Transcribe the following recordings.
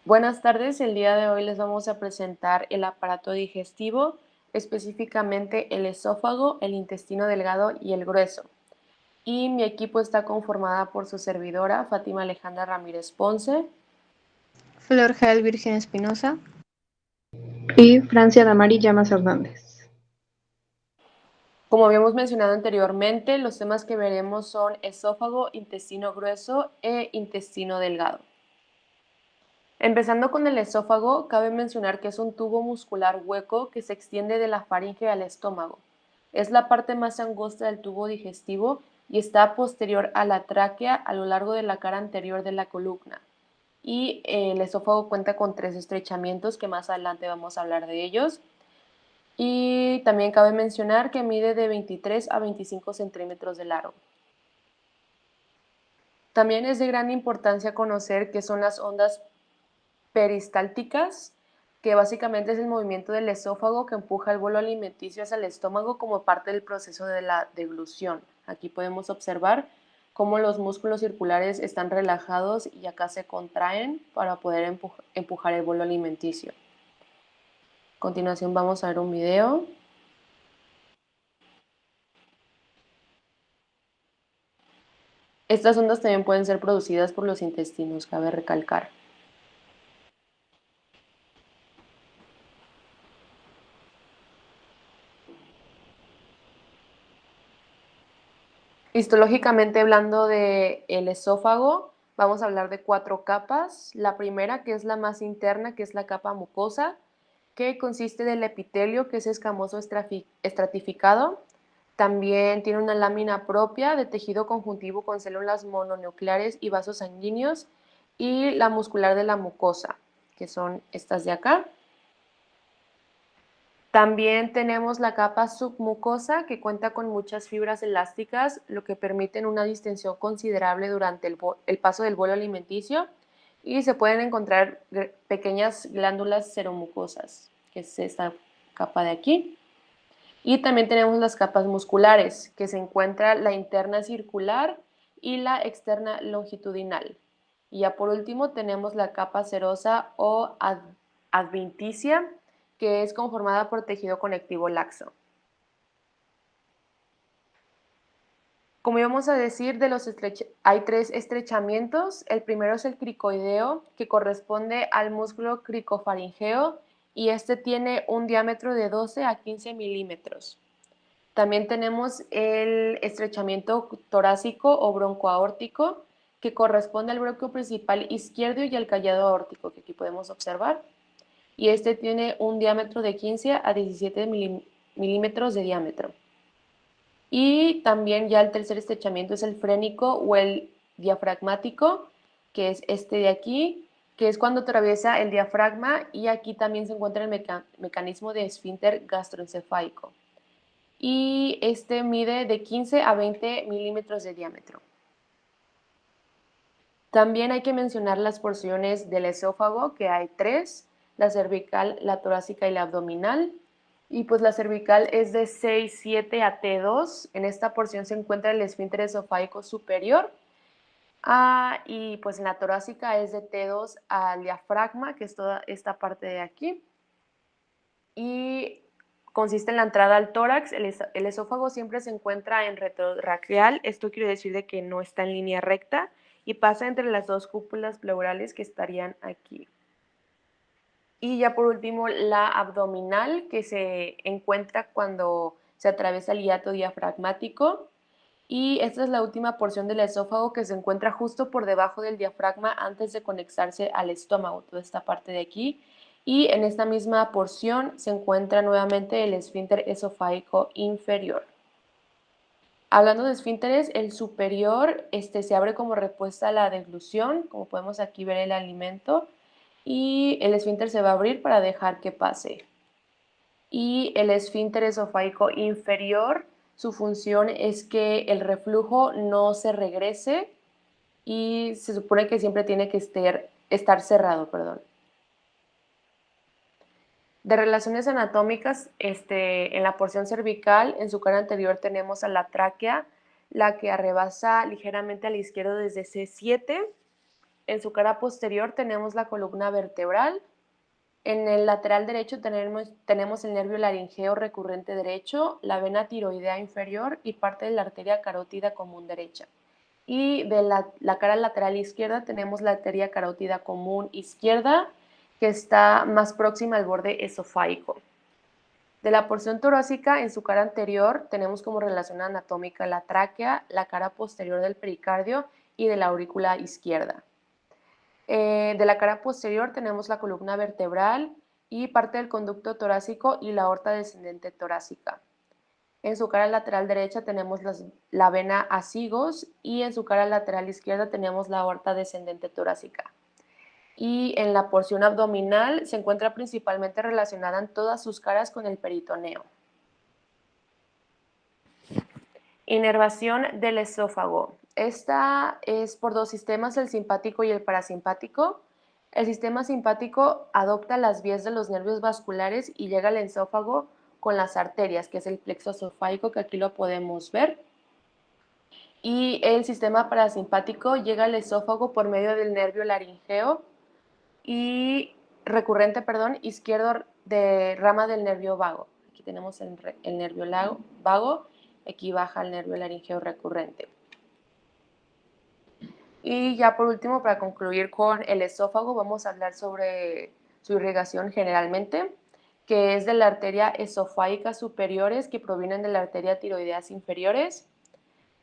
Buenas tardes, el día de hoy les vamos a presentar el aparato digestivo, específicamente el esófago, el intestino delgado y el grueso. Y mi equipo está conformada por su servidora, Fátima Alejandra Ramírez Ponce. Flor Jael Virgen Espinosa. Y Francia Damari Llamas Hernández. Como habíamos mencionado anteriormente, los temas que veremos son esófago, intestino grueso e intestino delgado. Empezando con el esófago, cabe mencionar que es un tubo muscular hueco que se extiende de la faringe al estómago. Es la parte más angosta del tubo digestivo y está posterior a la tráquea a lo largo de la cara anterior de la columna. Y el esófago cuenta con 3 estrechamientos que más adelante vamos a hablar de ellos. Y también cabe mencionar que mide de 23 a 25 centímetros de largo. También es de gran importancia conocer qué son las ondas peristálticas, que básicamente es el movimiento del esófago que empuja el bolo alimenticio hacia el estómago como parte del proceso de la deglución. Aquí podemos observar cómo los músculos circulares están relajados y acá se contraen para poder empujar el bolo alimenticio. A continuación vamos a ver un video. Estas ondas también pueden ser producidas por los intestinos, cabe recalcar. Histológicamente hablando del esófago, vamos a hablar de 4 capas. La primera, que es la más interna, que es la capa mucosa, que consiste del epitelio, que es escamoso estratificado. También tiene una lámina propia de tejido conjuntivo con células mononucleares y vasos sanguíneos, y la muscular de la mucosa, que son estas de acá. También tenemos la capa submucosa, que cuenta con muchas fibras elásticas, lo que permite una distensión considerable durante el paso del bolo alimenticio, y se pueden encontrar pequeñas glándulas seromucosas, que es esta capa de aquí. Y también tenemos las capas musculares, que se encuentra la interna circular y la externa longitudinal. Y ya por último tenemos la capa serosa o adventicia, que es conformada por tejido conectivo laxo. Como íbamos a decir, hay 3 estrechamientos. El primero es el cricoideo, que corresponde al músculo cricofaringeo, y este tiene un diámetro de 12 a 15 milímetros. También tenemos el estrechamiento torácico o broncoaórtico, que corresponde al bronquio principal izquierdo y al callado aórtico, que aquí podemos observar. Y este tiene un diámetro de 15 a 17 milímetros de diámetro. Y también ya el tercer estrechamiento es el frénico o el diafragmático, que es este de aquí, que es cuando atraviesa el diafragma, y aquí también se encuentra el mecanismo de esfínter gastroencefálico. Y este mide de 15 a 20 milímetros de diámetro. También hay que mencionar las porciones del esófago, que hay 3, la cervical, la torácica y la abdominal. Y pues la cervical es de 6-7 a T2. En esta porción se encuentra el esfínter esofágico superior. Y pues en la torácica es de T2 al diafragma, que es toda esta parte de aquí. Y consiste en la entrada al tórax. El esófago siempre se encuentra en retrorraquial. Esto quiere decir de que no está en línea recta y pasa entre las 2 cúpulas pleurales que estarían aquí. Y ya por último la abdominal, que se encuentra cuando se atraviesa el hiato diafragmático, y esta es la última porción del esófago, que se encuentra justo por debajo del diafragma antes de conectarse al estómago, toda esta parte de aquí. Y en esta misma porción se encuentra nuevamente el esfínter esofágico inferior. Hablando de esfínteres, el superior se abre como respuesta a la deglución, como podemos aquí ver el alimento, y el esfínter se va a abrir para dejar que pase. Y el esfínter esofágico inferior, su función es que el reflujo no se regrese, y se supone que siempre tiene que estar cerrado, perdón. De relaciones anatómicas, en la porción cervical, en su cara anterior tenemos a la tráquea, la que arrebasa ligeramente a la izquierda desde C7. En su cara posterior tenemos la columna vertebral. En el lateral derecho tenemos el nervio laringeo recurrente derecho, la vena tiroidea inferior y parte de la arteria carótida común derecha. Y de la cara lateral izquierda tenemos la arteria carótida común izquierda, que está más próxima al borde esofágico. De la porción torácica, en su cara anterior tenemos como relación anatómica la tráquea, la cara posterior del pericardio y de la aurícula izquierda. De la cara posterior tenemos la columna vertebral y parte del conducto torácico y la aorta descendente torácica. En su cara lateral derecha tenemos la vena acigos y en su cara lateral izquierda tenemos la aorta descendente torácica. Y en la porción abdominal se encuentra principalmente relacionada en todas sus caras con el peritoneo. Inervación del esófago. Esta es por dos sistemas, el simpático y el parasimpático. El sistema simpático adopta las vías de los nervios vasculares y llega al esófago con las arterias, que es el plexo esofágico, que aquí lo podemos ver. Y el sistema parasimpático llega al esófago por medio del nervio laringeo y recurrente, izquierdo de rama del nervio vago. Aquí tenemos el nervio vago, aquí baja el nervio laringeo recurrente. Y ya por último, para concluir con el esófago, vamos a hablar sobre su irrigación generalmente, que es de la arteria esofágica superiores que provienen de la arteria tiroideas inferiores.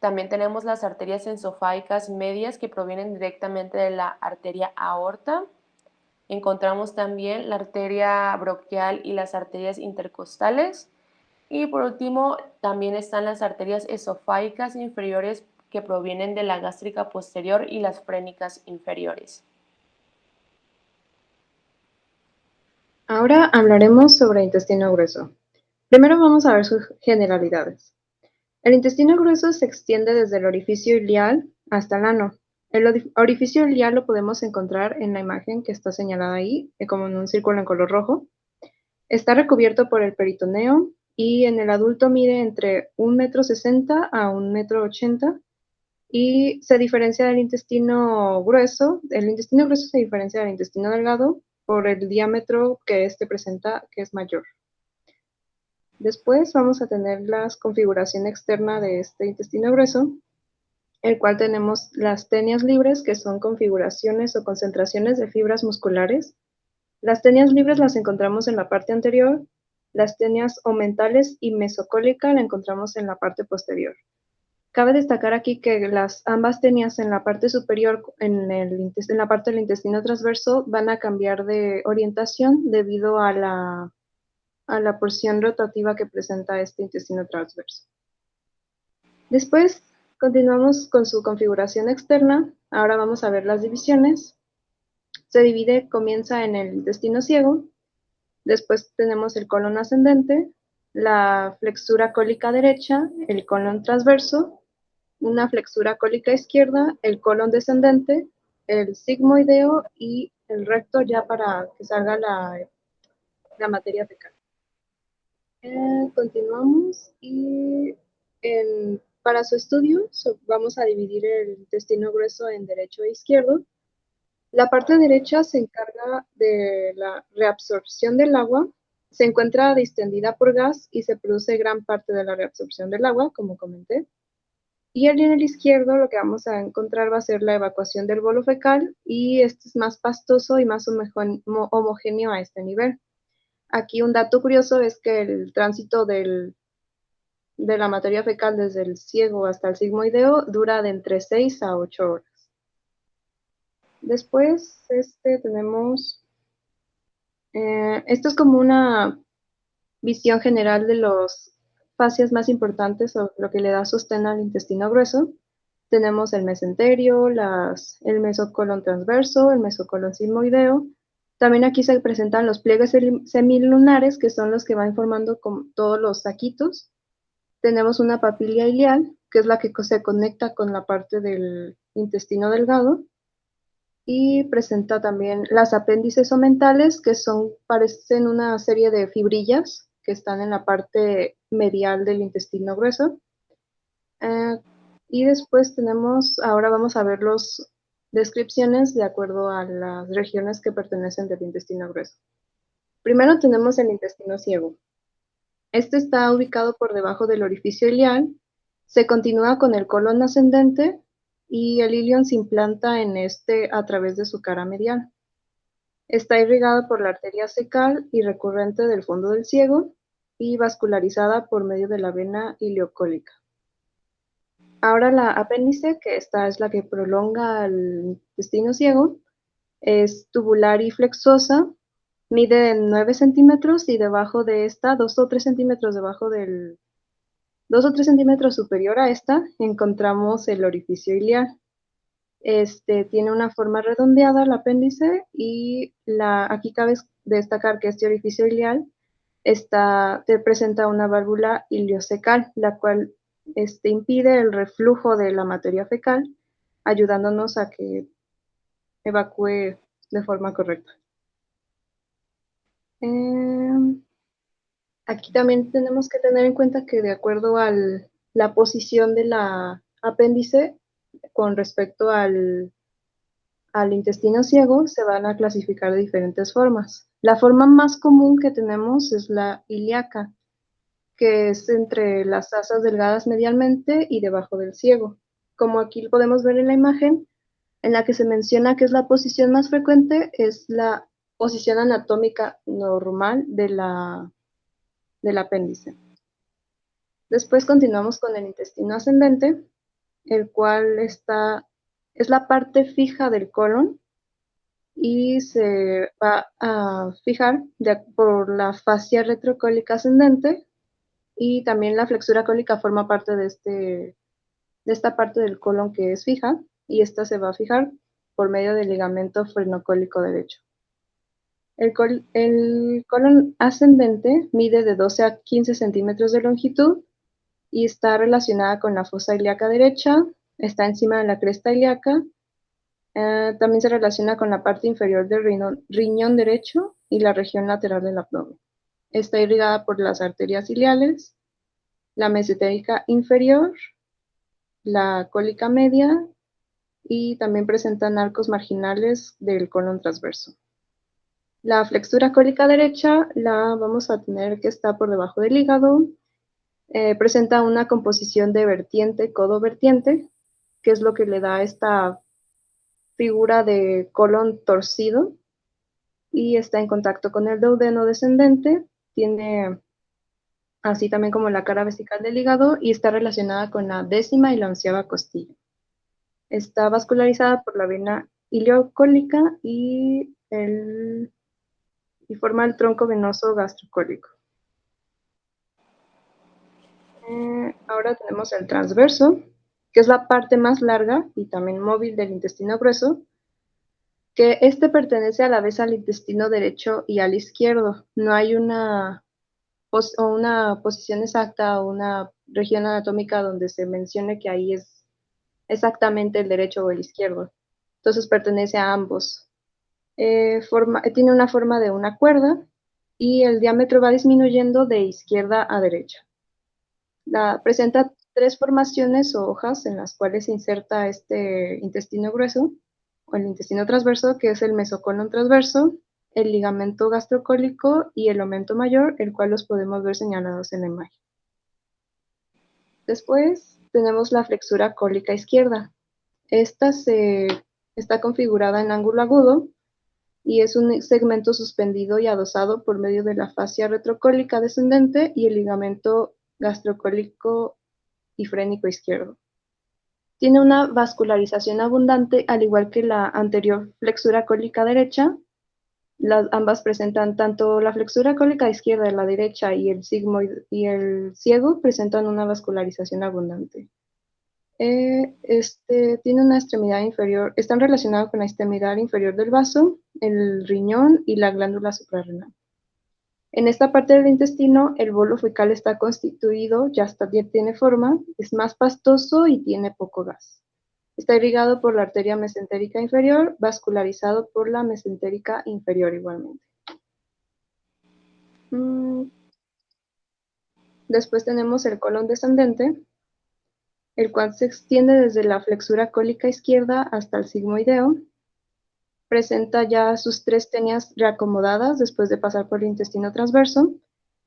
También tenemos las arterias esofágicas medias que provienen directamente de la arteria aorta. Encontramos también la arteria braquial y las arterias intercostales. Y por último, también están las arterias esofágicas inferiores que provienen de la gástrica posterior y las frénicas inferiores. Ahora hablaremos sobre intestino grueso. Primero vamos a ver sus generalidades. El intestino grueso se extiende desde el orificio ilial hasta el ano. El orificio ilial lo podemos encontrar en la imagen que está señalada ahí, como en un círculo en color rojo. Está recubierto por el peritoneo y en el adulto mide entre 1,60 m a 1,80 m y se diferencia del intestino grueso. El intestino grueso se diferencia del intestino delgado por el diámetro que éste presenta, que es mayor. Después vamos a tener la configuración externa de este intestino grueso, el cual tenemos las tenias libres, que son configuraciones o concentraciones de fibras musculares. Las tenias libres las encontramos en la parte anterior, las tenias omentales y mesocólica la encontramos en la parte posterior. Cabe destacar aquí que ambas tenias en la parte superior, en la parte del intestino transverso, van a cambiar de orientación debido a la porción rotativa que presenta este intestino transverso. Después continuamos con su configuración externa. Ahora vamos a ver las divisiones. Comienza en el intestino ciego, después tenemos el colon ascendente, la flexura cólica derecha, el colon transverso, una flexura cólica izquierda, el colon descendente, el sigmoideo y el recto ya para que salga la materia fecal. Continuamos y para su estudio vamos a dividir el intestino grueso en derecho e izquierdo. La parte derecha se encarga de la reabsorción del agua, se encuentra distendida por gas y se produce gran parte de la reabsorción del agua, como comenté. Y en el izquierdo lo que vamos a encontrar va a ser la evacuación del bolo fecal y este es más pastoso y más homogéneo a este nivel. Aquí un dato curioso es que el tránsito de la materia fecal desde el ciego hasta el sigmoideo dura de entre 6 a 8 horas. Después tenemos, esto es como una visión general de los fascias más importantes o lo que le da sostén al intestino grueso. Tenemos el mesenterio, el mesocolon transverso, el mesocolon sigmoideo. También aquí se presentan los pliegues semilunares, que son los que van formando con todos los saquitos. Tenemos una papila ilial, que es la que se conecta con la parte del intestino delgado. Y presenta también las apéndices omentales, que parecen una serie de fibrillas que están en la parte medial del intestino grueso. Y después ahora vamos a ver los descripciones de acuerdo a las regiones que pertenecen del intestino grueso. Primero tenemos el intestino ciego. Este está ubicado por debajo del orificio ileal, se continúa con el colon ascendente y el ilion se implanta en este a través de su cara medial. Está irrigado por la arteria cecal y recurrente del fondo del ciego y vascularizada por medio de la vena ileocólica. Ahora la apéndice, que esta es la que prolonga al intestino ciego, es tubular y flexosa, mide 9 centímetros y debajo de esta, 2 o 3 centímetros debajo del, 2 o 3 centímetros superior a esta, encontramos el orificio ileal. Tiene una forma redondeada el apéndice y aquí cabe destacar que este orificio ileal te presenta una válvula iliocecal, la cual impide el reflujo de la materia fecal, ayudándonos a que evacúe de forma correcta. Aquí también tenemos que tener en cuenta que de acuerdo a la posición de la apéndice con respecto al intestino ciego, se van a clasificar de diferentes formas. La forma más común que tenemos es la ilíaca, que es entre las asas delgadas medialmente y debajo del ciego. Como aquí podemos ver en la imagen, en la que se menciona que es la posición más frecuente, es la posición anatómica normal del apéndice. Después continuamos con el intestino ascendente, el cual es la parte fija del colon y se va a fijar por la fascia retrocólica ascendente, y también la flexura cólica forma parte de esta parte del colon que es fija, y esta se va a fijar por medio del ligamento frenocólico derecho. El colon ascendente mide de 12 a 15 centímetros de longitud y está relacionada con la fosa ilíaca derecha, está encima de la cresta ilíaca. También se relaciona con la parte inferior del riñón derecho y la región lateral del abdomen. Está irrigada por las arterias ileales, la mesentérica inferior, la cólica media, y también presentan arcos marginales del colon transverso. La flexura cólica derecha la vamos a tener que está por debajo del hígado. Presenta una composición de vertiente, codo-vertiente, que es lo que le da esta figura de colon torcido, y está en contacto con el duodeno descendente, tiene así también como la cara vesical del hígado y está relacionada con la 10ª y la 11ª costilla. Está vascularizada por la vena ileocólica y forma el tronco venoso gastrocólico. Ahora tenemos el transverso, que es la parte más larga y también móvil del intestino grueso, que pertenece a la vez al intestino derecho y al izquierdo. No hay una posición exacta o una región anatómica donde se mencione que ahí es exactamente el derecho o el izquierdo. Entonces pertenece a ambos. Tiene una forma de una cuerda y el diámetro va disminuyendo de izquierda a derecha. Presenta 3 formaciones o hojas en las cuales se inserta este intestino grueso o el intestino transverso, que es el mesocolon transverso, el ligamento gastrocólico y el omento mayor, el cual los podemos ver señalados en la imagen. Después tenemos la flexura cólica izquierda. Esta está configurada en ángulo agudo y es un segmento suspendido y adosado por medio de la fascia retrocólica descendente y el ligamento gastrocólico y frénico izquierdo. Tiene una vascularización abundante, al igual que la anterior flexura cólica derecha. Ambas presentan tanto la flexura cólica izquierda de la derecha y el sigmoide y el ciego presentan una vascularización abundante. Tiene una extremidad inferior, están relacionados con la extremidad inferior del vaso, el riñón y la glándula suprarrenal. En esta parte del intestino, el bolo fecal está constituido, ya tiene forma, es más pastoso y tiene poco gas. Está irrigado por la arteria mesentérica inferior, vascularizado por la mesentérica inferior igualmente. Después tenemos el colon descendente, el cual se extiende desde la flexura cólica izquierda hasta el sigmoideo. Presenta ya sus 3 tenias reacomodadas después de pasar por el intestino transverso.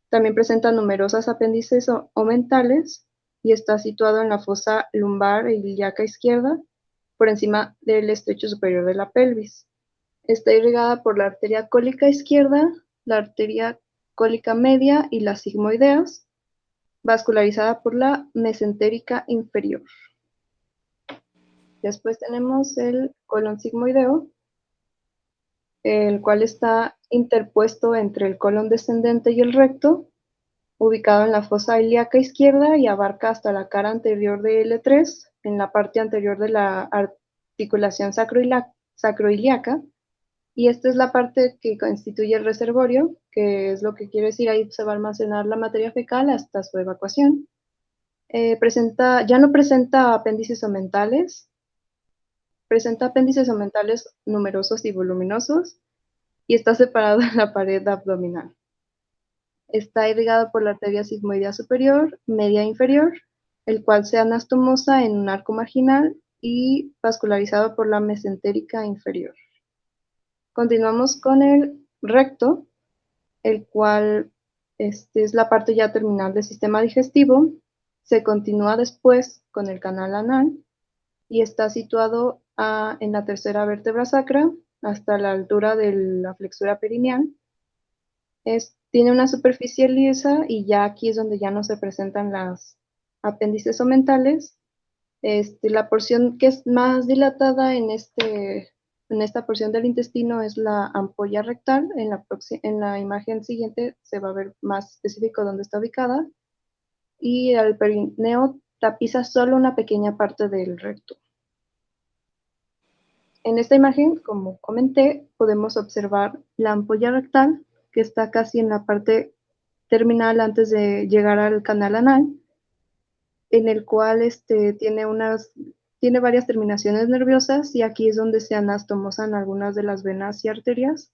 También presenta numerosas apéndices omentales y está situado en la fosa lumbar e ilíaca izquierda, por encima del estrecho superior de la pelvis. Está irrigada por la arteria cólica izquierda, la arteria cólica media y las sigmoideas, vascularizada por la mesentérica inferior. Después tenemos el colon sigmoideo, el cual está interpuesto entre el colon descendente y el recto, ubicado en la fosa ilíaca izquierda y abarca hasta la cara anterior de L3, en la parte anterior de la articulación sacroiliaca, y esta es la parte que constituye el reservorio, que es lo que quiere decir, ahí se va a almacenar la materia fecal hasta su evacuación. Ya no presenta apéndices omentales, presenta apéndices omentales numerosos y voluminosos, y está separado de la pared abdominal. Está irrigado por la arteria sigmoidea superior, media e inferior, el cual se anastomosa en un arco marginal y vascularizado por la mesentérica inferior. Continuamos con el recto, el cual es la parte ya terminal del sistema digestivo. Se continúa después con el canal anal y está situado en la tercera vértebra sacra hasta la altura de la flexura perineal. Tiene una superficie lisa y ya aquí es donde ya no se presentan las apéndices omentales. La porción que es más dilatada en esta porción del intestino es la ampolla rectal. En la imagen siguiente se va a ver más específico dónde está ubicada. Y el perineo tapiza solo una pequeña parte del recto. En esta imagen, como comenté, podemos observar la ampolla rectal, que está casi en la parte terminal antes de llegar al canal anal, en el cual tiene varias terminaciones nerviosas, y aquí es donde se anastomosan algunas de las venas y arterias,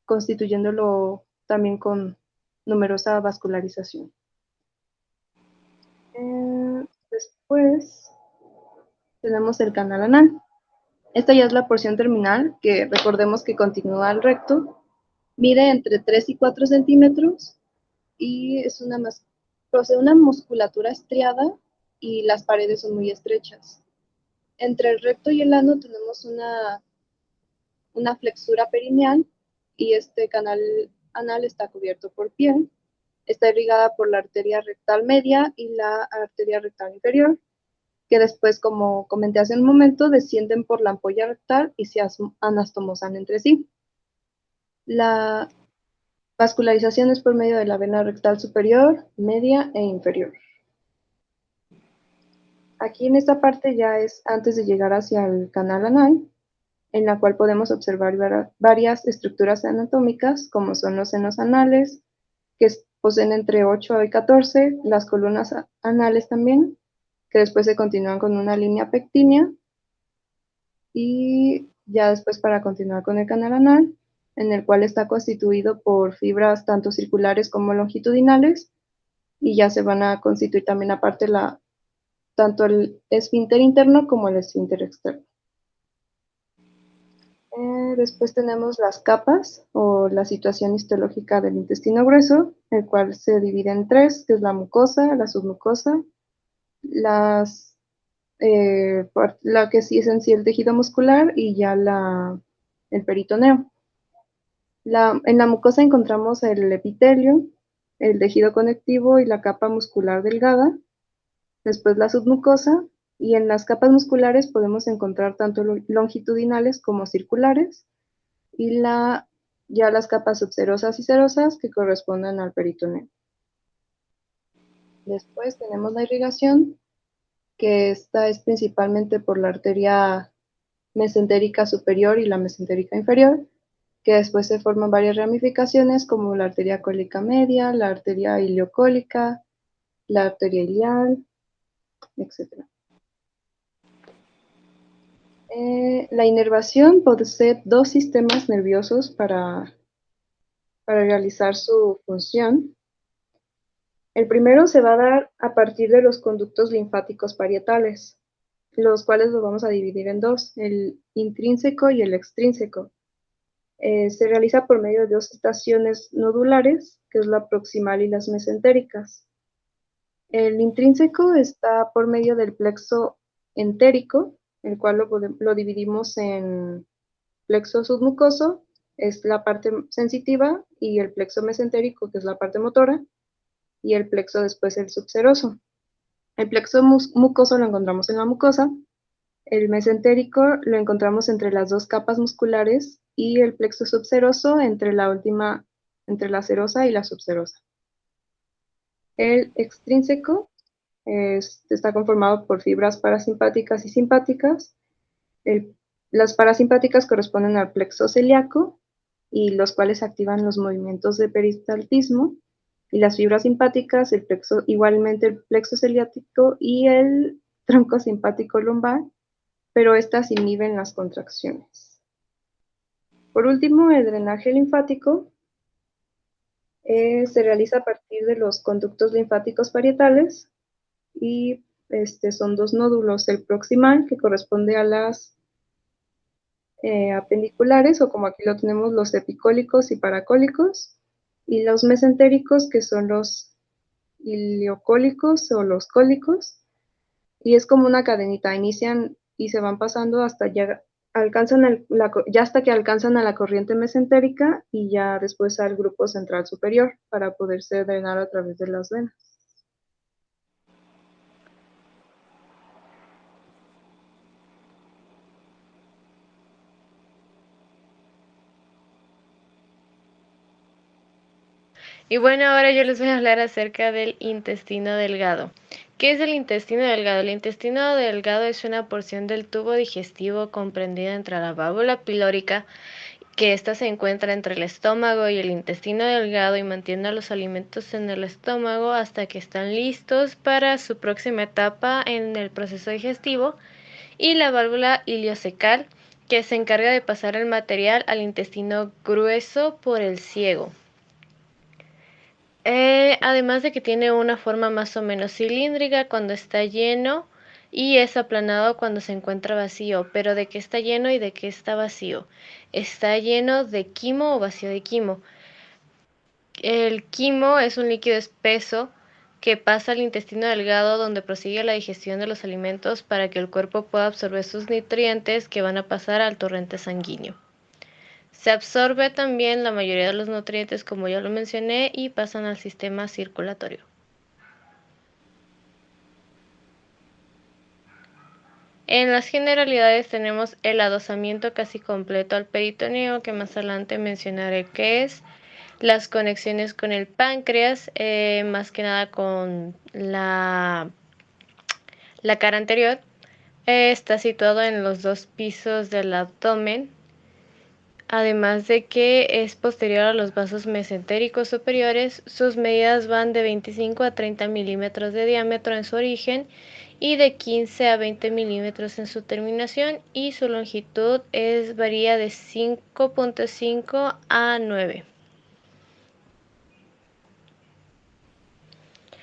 constituyéndolo también con numerosa vascularización. Después tenemos el canal anal. Esta ya es la porción terminal, que recordemos que continúa al recto, mide entre 3 y 4 centímetros y posee una musculatura estriada y las paredes son muy estrechas. Entre el recto y el ano tenemos una flexura perineal y este canal anal está cubierto por piel. Está irrigada por la arteria rectal media y la arteria rectal inferior, que después, como comenté hace un momento, descienden por la ampolla rectal y se anastomosan entre sí. La vascularización es por medio de la vena rectal superior, media e inferior. Aquí en esta parte ya es antes de llegar hacia el canal anal, en la cual podemos observar varias estructuras anatómicas, como son los senos anales, que poseen entre 8 y 14, las columnas anales también, que después se continúan con una línea pectínea, y ya después para continuar con el canal anal, en el cual está constituido por fibras tanto circulares como longitudinales, y ya se van a constituir también aparte tanto el esfínter interno como el esfínter externo. Después tenemos las capas o la situación histológica del intestino grueso, el cual se divide en 3, que es la mucosa, la submucosa, la que sí es en sí el tejido muscular y ya el peritoneo. En la mucosa encontramos el epitelio, el tejido conectivo y la capa muscular delgada, después la submucosa, y en las capas musculares podemos encontrar tanto longitudinales como circulares, y ya las capas subserosas y serosas que corresponden al peritoneo. Después tenemos la irrigación, que esta es principalmente por la arteria mesentérica superior y la mesentérica inferior, que después se forman varias ramificaciones como la arteria cólica media, la arteria iliocólica, la arteria ilial, etc. La inervación posee 2 sistemas nerviosos para realizar su función. El primero se va a dar a partir de los conductos linfáticos parietales, los cuales los vamos a dividir en dos, el intrínseco y el extrínseco. Se realiza por medio de dos estaciones nodulares, que es la proximal y las mesentéricas. El intrínseco está por medio del plexo entérico, el cual lo dividimos en plexo submucoso, es la parte sensitiva, y el plexo mesentérico, que es la parte motora, y el plexo después el subseroso. El plexo mucoso lo encontramos en la mucosa, el mesentérico lo encontramos entre las dos capas musculares y el plexo subseroso entre la serosa y la subserosa. El extrínseco está conformado por fibras parasimpáticas y simpáticas. Las parasimpáticas corresponden al plexo celíaco y los cuales activan los movimientos de peristaltismo, y las fibras simpáticas, igualmente el plexo celíaco y el tronco simpático lumbar, pero estas inhiben las contracciones. Por último, el drenaje linfático se realiza a partir de los conductos linfáticos parietales y son dos nódulos, el proximal, que corresponde a las apendiculares, o como aquí lo tenemos, los epicólicos y paracólicos, y los mesentéricos, que son los ileocólicos o los cólicos, y es como una cadenita, inician y se van pasando hasta ya hasta que alcanzan a la corriente mesentérica y ya después al grupo central superior para poderse drenar a través de las venas. Y bueno, ahora yo les voy a hablar acerca del intestino delgado. ¿Qué es el intestino delgado? El intestino delgado es una porción del tubo digestivo comprendida entre la válvula pilórica, que ésta se encuentra entre el estómago y el intestino delgado y mantiene los alimentos en el estómago hasta que están listos para su próxima etapa en el proceso digestivo, y la válvula ileocecal, que se encarga de pasar el material al intestino grueso por el ciego. Además de que tiene una forma más o menos cilíndrica cuando está lleno y es aplanado cuando se encuentra vacío. Pero ¿de qué está lleno y de qué está vacío? Está lleno de quimo o vacío de quimo. El quimo es un líquido espeso que pasa al intestino delgado, donde prosigue la digestión de los alimentos para que el cuerpo pueda absorber sus nutrientes, que van a pasar al torrente sanguíneo. Se absorbe también la mayoría de los nutrientes, como ya lo mencioné, y pasan al sistema circulatorio. En las generalidades tenemos el adosamiento casi completo al peritoneo, que más adelante mencionaré qué es. Las conexiones con el páncreas, más que nada con la cara anterior, está situado en los dos pisos del abdomen. Además de que es posterior a los vasos mesentéricos superiores, sus medidas van de 25 a 30 milímetros de diámetro en su origen y de 15 a 20 milímetros en su terminación, y su longitud varía de 5.5 a 9.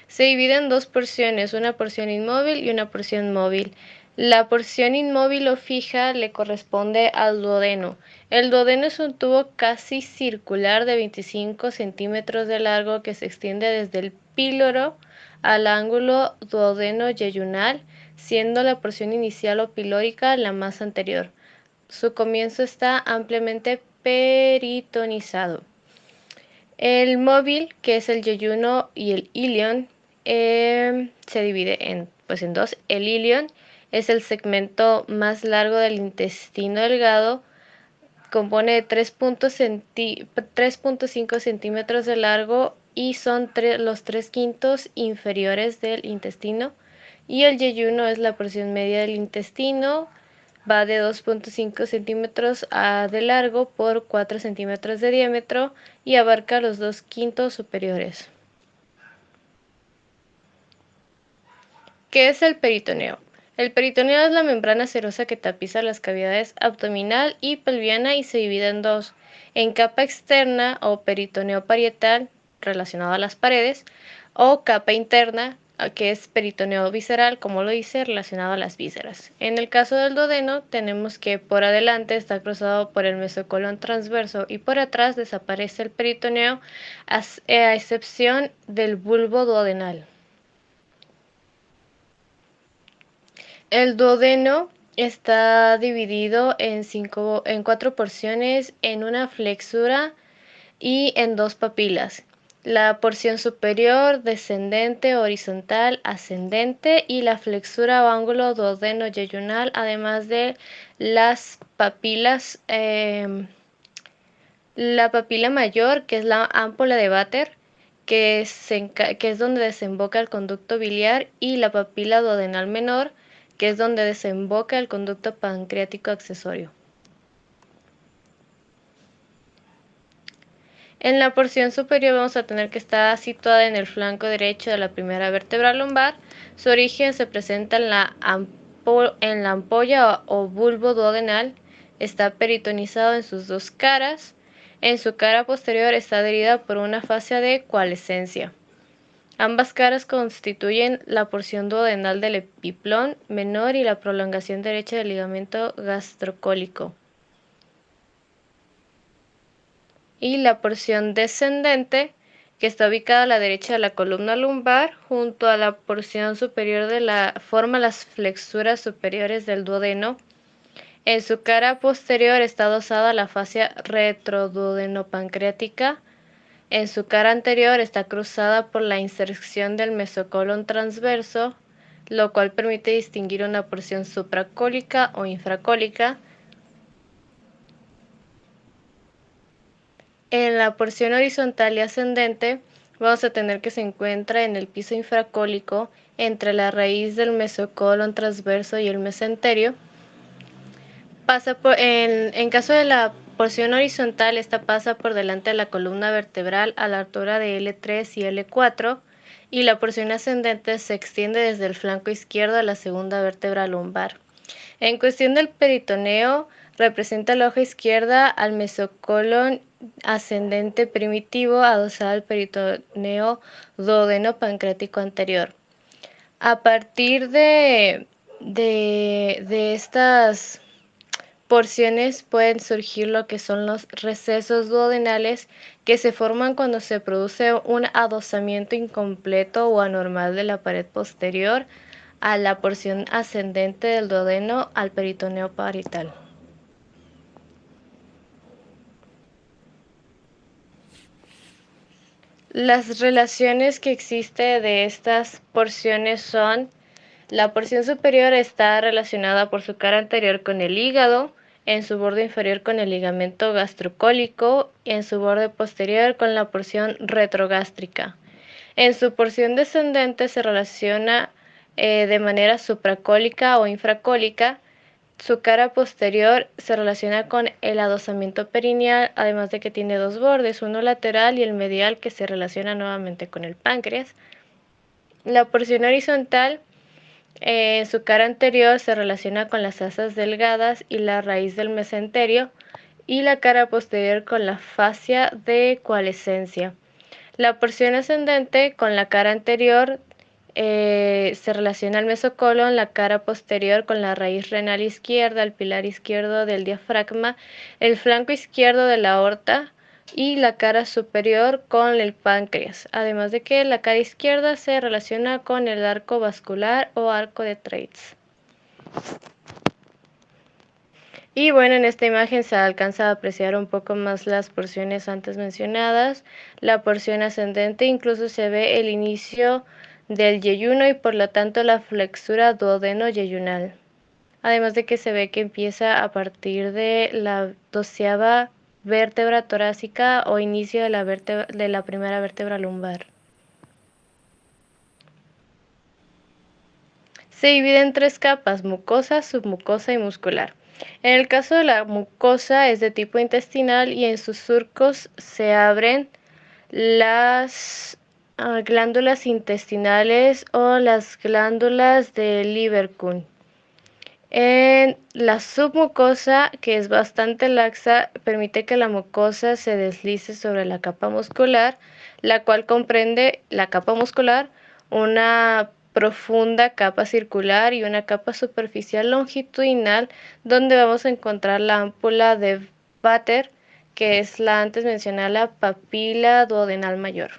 Se divide en dos porciones, una porción inmóvil y una porción móvil. La porción inmóvil o fija le corresponde al duodeno. El duodeno es un tubo casi circular de 25 centímetros de largo que se extiende desde el píloro al ángulo duodeno-yeyunal, siendo la porción inicial o pilórica la más anterior. Su comienzo está ampliamente peritonizado. El móvil, que es el yeyuno y el ilion, se divide en dos. El ilion es el segmento más largo del intestino delgado, compone de 3.5 centímetros de largo y son los 3/5 inferiores del intestino. Y el yeyuno es la porción media del intestino, va de 2.5 centímetros de largo por 4 centímetros de diámetro y abarca los 2/5 superiores. ¿Qué es el peritoneo? El peritoneo es la membrana serosa que tapiza las cavidades abdominal y pelviana y se divide en dos: en capa externa o peritoneo parietal, relacionado a las paredes, o capa interna, que es peritoneo visceral, como lo dice, relacionado a las vísceras. En el caso del duodeno, tenemos que por adelante está cruzado por el mesocolon transverso y por atrás desaparece el peritoneo, a excepción del bulbo duodenal. El duodeno está dividido en 4 porciones, en una flexura y en 2 papilas. La porción superior, descendente, horizontal, ascendente, y la flexura o ángulo duodeno-yeyunal, además de las papilas, la papila mayor, que es la ámpola de Vater, que es donde desemboca el conducto biliar, y la papila duodenal menor, que es donde desemboca el conducto pancreático accesorio. En la porción superior vamos a tener que está situada en el flanco derecho de la primera vértebra lumbar. Su origen se presenta en la ampolla o bulbo duodenal. Está peritonizado en sus 2 caras. En su cara posterior está adherida por una fascia de coalescencia. Ambas caras constituyen la porción duodenal del epiplón menor y la prolongación derecha del ligamento gastrocólico. Y la porción descendente, que está ubicada a la derecha de la columna lumbar, junto a la porción superior forma las flexuras superiores del duodeno. En su cara posterior está adosada la fascia retroduodenopancreática. En su cara anterior está cruzada por la inserción del mesocolon transverso, lo cual permite distinguir una porción supracólica o infracólica. En la porción horizontal y ascendente vamos a tener que se encuentra en el piso infracólico entre la raíz del mesocolon transverso y el mesenterio. En caso de la porción horizontal, esta pasa por delante de la columna vertebral a la altura de L3 y L4, y la porción ascendente se extiende desde el flanco izquierdo a la segunda vértebra lumbar. En cuestión del peritoneo, representa la hoja izquierda al mesocolon ascendente primitivo adosado al peritoneo duodeno pancreático anterior. A partir de estas porciones pueden surgir lo que son los recesos duodenales, que se forman cuando se produce un adosamiento incompleto o anormal de la pared posterior a la porción ascendente del duodeno al peritoneo parietal. Las relaciones que existen de estas porciones son: la porción superior está relacionada por su cara anterior con el hígado, en su borde inferior con el ligamento gastrocólico y en su borde posterior con la porción retrogástrica. En su porción descendente se relaciona de manera supracólica o infracólica. Su cara posterior se relaciona con el adosamiento perineal, además de que tiene 2 bordes, uno lateral y el medial, que se relaciona nuevamente con el páncreas. La porción horizontal, en su cara anterior, se relaciona con las asas delgadas y la raíz del mesenterio, y la cara posterior con la fascia de coalescencia. La porción ascendente, con la cara anterior, se relaciona el mesocolon, la cara posterior con la raíz renal izquierda, el pilar izquierdo del diafragma, el flanco izquierdo de la aorta, y la cara superior con el páncreas, además de que la cara izquierda se relaciona con el arco vascular o arco de Treitz. Y bueno, en esta imagen se alcanza a apreciar un poco más las porciones antes mencionadas. La porción ascendente incluso se ve el inicio del yeyuno y por lo tanto la flexura duodeno-yeyunal. Además de que se ve que empieza a partir de la 12ª vértebra torácica o inicio de la primera vértebra lumbar. Se divide en 3 capas: mucosa, submucosa y muscular. En el caso de la mucosa es de tipo intestinal y en sus surcos se abren las glándulas intestinales o las glándulas de Lieberkühn. En la submucosa, que es bastante laxa, permite que la mucosa se deslice sobre la capa muscular, la cual comprende la capa muscular, una profunda capa circular y una capa superficial longitudinal, donde vamos a encontrar la ámpula de Vater, que es la antes mencionada papila duodenal mayor.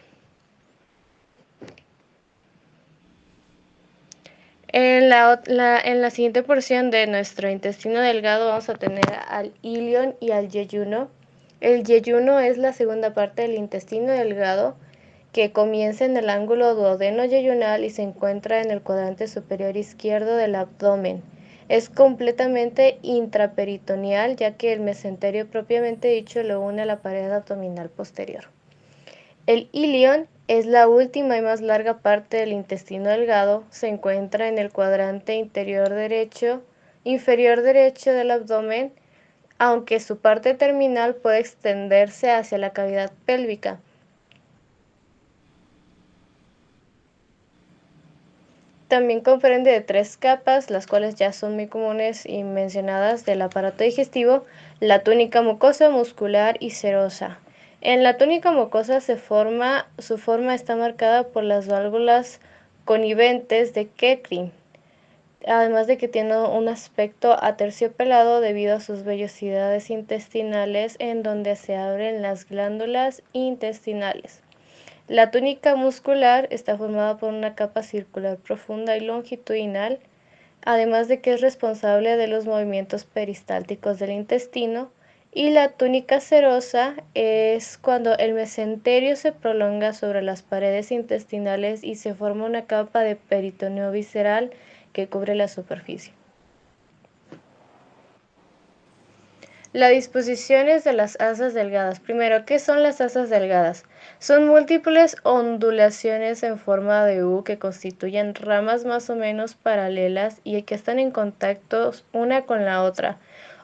En la siguiente porción de nuestro intestino delgado vamos a tener al ilion y al yeyuno. El yeyuno es la segunda parte del intestino delgado que comienza en el ángulo duodeno-yeyunal y se encuentra en el cuadrante superior izquierdo del abdomen. Es completamente intraperitoneal, ya que el mesenterio propiamente dicho lo une a la pared abdominal posterior. El ilion es la última y más larga parte del intestino delgado. Se encuentra en el cuadrante inferior derecho del abdomen, aunque su parte terminal puede extenderse hacia la cavidad pélvica. También comprende de 3 capas, las cuales ya son muy comunes y mencionadas del aparato digestivo: la túnica mucosa, muscular y serosa. En la túnica mucosa su forma está marcada por las válvulas coniventes de Kettering, además de que tiene un aspecto aterciopelado debido a sus vellosidades intestinales en donde se abren las glándulas intestinales. La túnica muscular está formada por una capa circular profunda y longitudinal, además de que es responsable de los movimientos peristálticos del intestino, y la túnica serosa es cuando el mesenterio se prolonga sobre las paredes intestinales y se forma una capa de peritoneo visceral que cubre la superficie. Las disposiciones de las asas delgadas. Primero, ¿qué son las asas delgadas? Son múltiples ondulaciones en forma de U que constituyen ramas más o menos paralelas y que están en contacto una con la otra.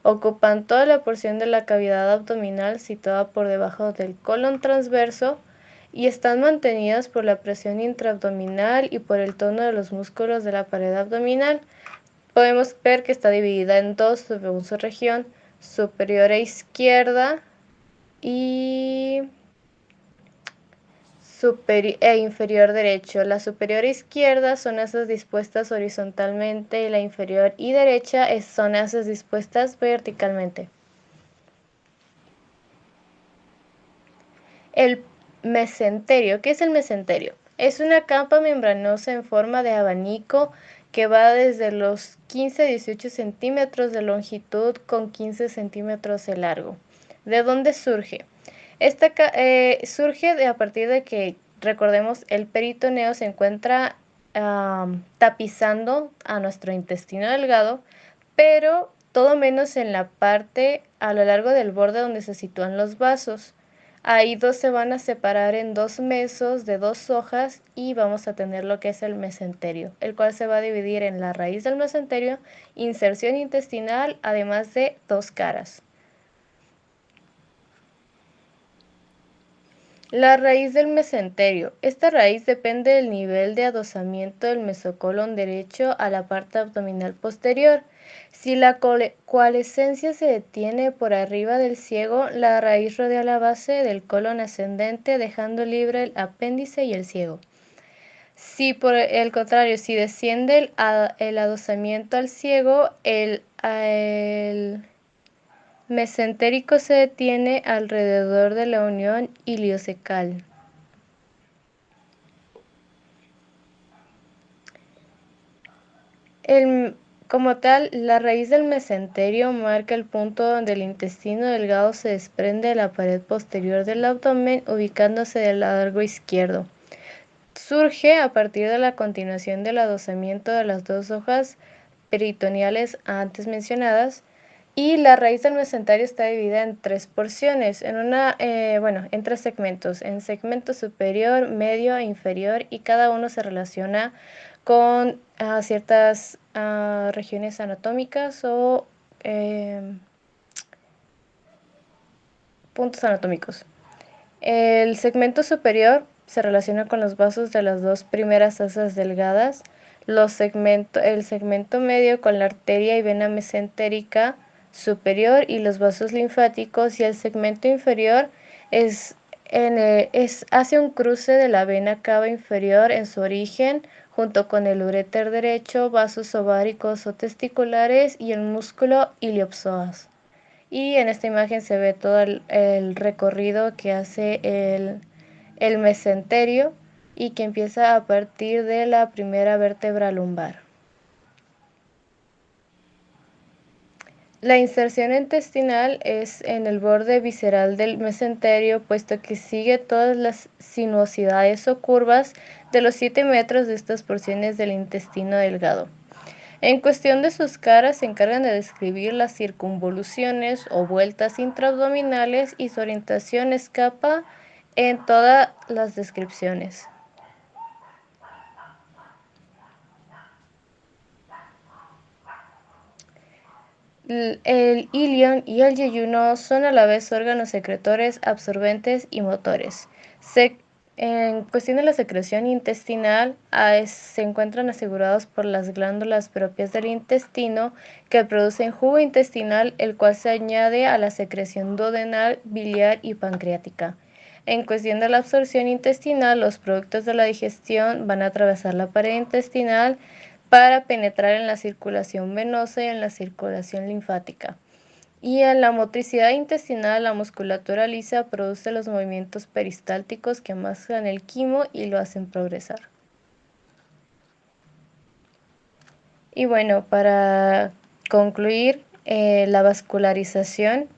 Ocupan toda la porción de la cavidad abdominal situada por debajo del colon transverso y están mantenidas por la presión intraabdominal y por el tono de los músculos de la pared abdominal. Podemos ver que está dividida en dos según su región: superior e izquierda y inferior derecho. La superior e izquierda son asas dispuestas horizontalmente y la inferior y derecha son asas dispuestas verticalmente. El mesenterio. ¿Qué es el mesenterio? Es una capa membranosa en forma de abanico que va desde los 15 a 18 centímetros de longitud con 15 centímetros de largo. ¿De dónde surge? Esta surge a partir de que, recordemos, el peritoneo se encuentra tapizando a nuestro intestino delgado, pero todo menos en la parte a lo largo del borde donde se sitúan los vasos. Ahí dos se van a separar en dos mesos de 2 hojas y vamos a tener lo que es el mesenterio, el cual se va a dividir en la raíz del mesenterio, inserción intestinal, además de 2 caras. La raíz del mesenterio. Esta raíz depende del nivel de adosamiento del mesocolon derecho a la parte abdominal posterior. Si la coalescencia se detiene por arriba del ciego, la raíz rodea la base del colon ascendente, dejando libre el apéndice y el ciego. Si por el contrario, si desciende el adosamiento al ciego, el mesentérico se detiene alrededor de la unión iliocecal. Como tal, la raíz del mesenterio marca el punto donde el intestino delgado se desprende de la pared posterior del abdomen, ubicándose del lado izquierdo. Surge a partir de la continuación del adosamiento de las 2 hojas peritoneales antes mencionadas, y la raíz del mesenterio está dividida en 3 porciones, en 3 segmentos: en segmento superior, medio e inferior, y cada uno se relaciona con ciertas regiones anatómicas o puntos anatómicos. El segmento superior se relaciona con los vasos de las 2 primeras asas delgadas. el segmento medio con la arteria y vena mesentérica superior y los vasos linfáticos, y el segmento inferior hace un cruce de la vena cava inferior en su origen junto con el uréter derecho, vasos ováricos o testiculares y el músculo iliopsoas. Y en esta imagen se ve todo el recorrido que hace el mesenterio y que empieza a partir de la primera vértebra lumbar. La inserción intestinal es en el borde visceral del mesenterio, puesto que sigue todas las sinuosidades o curvas de los 7 metros de estas porciones del intestino delgado. En cuestión de sus caras, se encargan de describir las circunvoluciones o vueltas intraabdominales, y su orientación escapa en todas las descripciones. El ilion y el yeyuno son a la vez órganos secretores, absorbentes y motores. En cuestión de la secreción intestinal, se encuentran asegurados por las glándulas propias del intestino, que producen jugo intestinal, el cual se añade a la secreción duodenal, biliar y pancreática. En cuestión de la absorción intestinal, los productos de la digestión van a atravesar la pared intestinal para penetrar en la circulación venosa y en la circulación linfática. Y en la motricidad intestinal, la musculatura lisa produce los movimientos peristálticos que amasan el quimo y lo hacen progresar. Y bueno, para concluir, la vascularización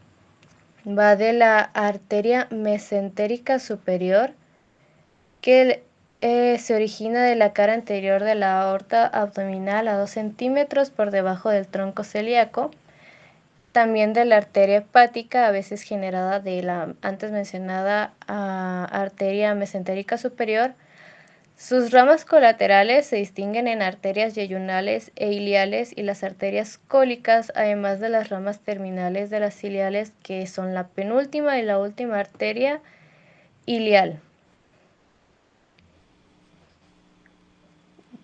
va de la arteria mesentérica superior, que se origina de la cara anterior de la aorta abdominal a 2 centímetros por debajo del tronco celíaco, también de la arteria hepática, a veces generada de la antes mencionada arteria mesentérica superior. Sus ramas colaterales se distinguen en arterias yeyunales e iliales y las arterias cólicas, además de las ramas terminales de las iliales, que son la penúltima y la última arteria ilial.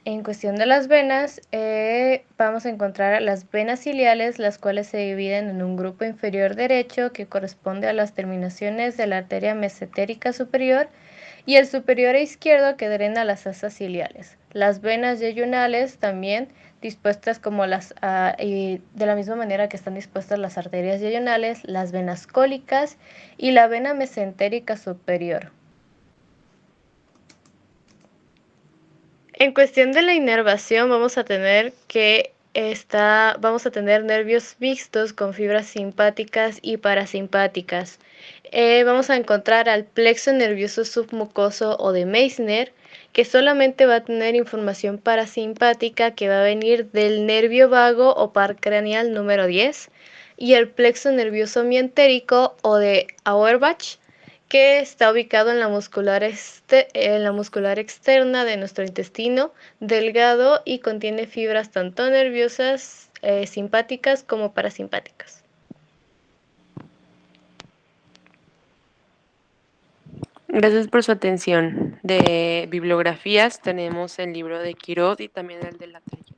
En cuestión de las venas, vamos a encontrar las venas iliales, las cuales se dividen en un grupo inferior derecho que corresponde a las terminaciones de la arteria mesentérica superior, y el superior e izquierdo que drena las asas iliales. Las venas yeyunales también dispuestas y de la misma manera que están dispuestas las arterias yeyunales, las venas cólicas y la vena mesentérica superior. En cuestión de la inervación, vamos a tener nervios mixtos con fibras simpáticas y parasimpáticas. Vamos a encontrar al plexo nervioso submucoso o de Meissner, que solamente va a tener información parasimpática que va a venir del nervio vago o par craneal número 10, y el plexo nervioso mientérico o de Auerbach, que está ubicado en la muscular externa de nuestro intestino delgado y contiene fibras tanto nerviosas simpáticas como parasimpáticas. Gracias por su atención. De bibliografías tenemos el libro de Quirós y también el de La Trayera.